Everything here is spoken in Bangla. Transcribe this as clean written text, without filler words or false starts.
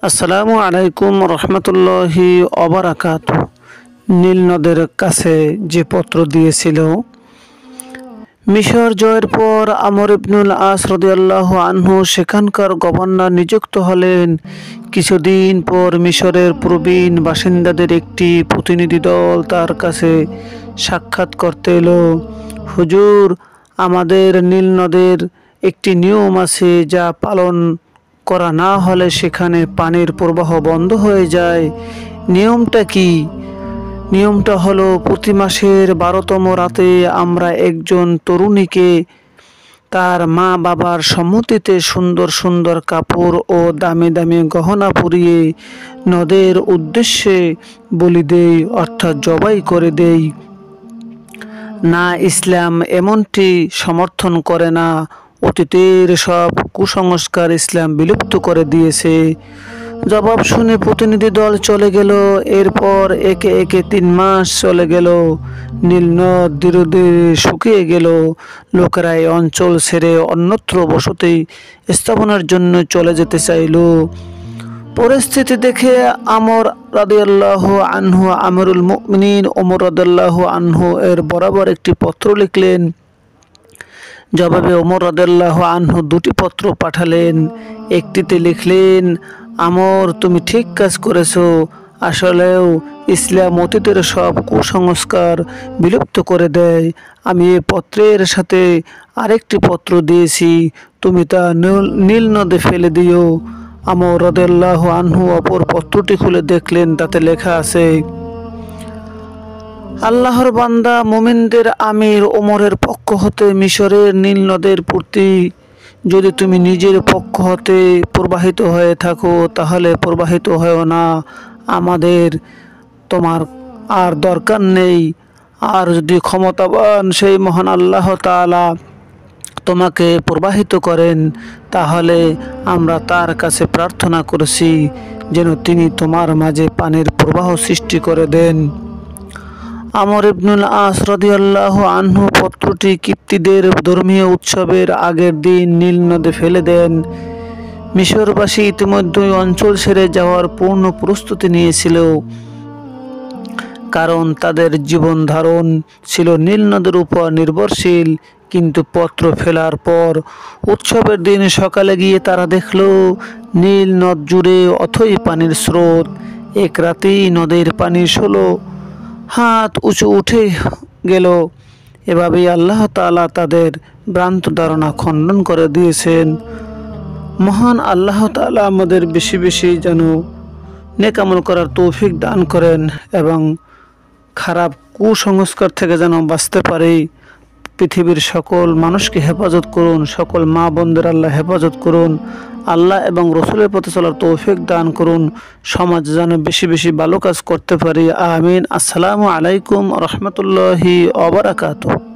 আসসালামু আলাইকুম রহমতুল্লাহি অবরাকাতু। নীল নদের কাছে যে পত্র দিয়েছিল, মিশর জয়ের পর আমর ইবনুল আস রাদিয়াল্লাহু আনহু সেখানকার গভর্নর নিযুক্ত হলেন। কিছুদিন পর মিশরের প্রবীণ বাসিন্দাদের একটি প্রতিনিধি দল তার কাছে সাক্ষাৎ করতে এলো। হুজুর, আমাদের নীল নদের একটি নিয়ম আছে, যা পালন করা না হলে সেখানে পানির প্রবাহ বন্ধ হয়ে যায়। নিয়মটা কি? নিয়মটা হলো, প্রতি মাসের 12তম রাতে আমরা একজন তরুণীকে তার মা বাবার সম্মতিতে সুন্দর সুন্দর কাপড় ও দামি দামি গহনা পরিয়ে নদের উদ্দেশ্যে বলি দেই, অর্থাৎ জবাই করে দেই। না, ইসলাম এমনটি সমর্থন করে না। অতীতের সব কুসংস্কার ইসলাম বিলুপ্ত করে দিয়েছে। জবাব শুনে প্রতিনিধি দল চলে গেল। এরপর একে একে 3 মাস চলে গেল। নীল নদ ধীরে ধীরে শুকিয়ে গেল। লোকেরা এই অঞ্চল ছেড়ে অন্যত্র বসতি স্থাপনের জন্য চলে যেতে চাইল। পরিস্থিতি দেখে আমর রাদিয়াল্লাহু আনহু, আমিরুল মুমিনিন ওমর রাদিয়াল্লাহু আনহু এর বরাবর একটি পত্র লিখলেন। জবাবে ওমর রাদিয়াল্লাহু আনহু 2টি পত্র পাঠালেন। একটিতে লিখলেন, আমর, তুমি ঠিক কাজ করেছো। আসলেও ইসলাম অতীতের সব কুসংস্কার বিলুপ্ত করে দেয়। আমি এই পত্রের সাথে আরেকটি পত্র দিয়েছি, তুমি তা নীল নদে ফেলে দিও। আমর রাদিয়াল্লাহু আনহু অপর পত্রটি খুলে দেখলেন, তাতে লেখা আছে, আল্লাহর বান্দা মুমিনদের আমির ওমরের পক্ষ হতে মিশরের নীল নদের প্রতি যদি তুমি নিজের পক্ষ হতে প্রবাহিত হয়ে থাকো, তাহলে প্রবাহিত হয়েও না। আমাদের তোমার আর দরকার নেই। আর যদি ক্ষমতাবান সেই মহান আল্লাহ তাআলা তোমাকে প্রবাহিত করেন, তাহলে আমরা তার কাছে প্রার্থনা করেছি যেন তিনি তোমার মাঝে পানির প্রবাহ সৃষ্টি করে দেন। আমর ইবনুল আস রাদিয়াল্লাহু আনহু পত্রটি কিপ্তিদের ধর্মীয় উৎসবের আগের দিন নীল নদে ফেলে দেন। মিশরবাসী ইতিমধ্যেই অঞ্চল ছেড়ে যাওয়ার পূর্ণ প্রস্তুতি নিয়েছিল, কারণ তাদের জীবন ধারণ ছিল নীল নদের উপর নির্ভরশীল। কিন্তু পত্র ফেলার পর উৎসবের দিন সকালে গিয়ে তারা দেখল, নীল নদ জুড়ে অথই পানির স্রোত। এক রাতেই নদের পানি 16 হাত উঁচু উঠে গেল। এভাবেই আল্লাহ তাআলা তাদের ভ্রান্ত ধারণা খণ্ডন করে দিয়েছেন। মহান আল্লাহ তাআলা আমাদের বেশি বেশি যেন নেক আমল করার তৌফিক দান করেন এবং খারাপ কুসংস্কার থেকে যেন বাঁচতে পারি। পৃথিবীর সকল মানুষকে হেফাজত করুন, সকল মা বোনদের আল্লাহ হেফাজত করুন। আল্লাহ এবং রসুলের পথে চলার তৌফিক দান করুন। সমাজ যেন বেশি বেশি ভালো কাজ করতে পারি। আমিন। আসসালামু আলাইকুম রহমতুল্লাহি ওয়া বারাকাতুহু।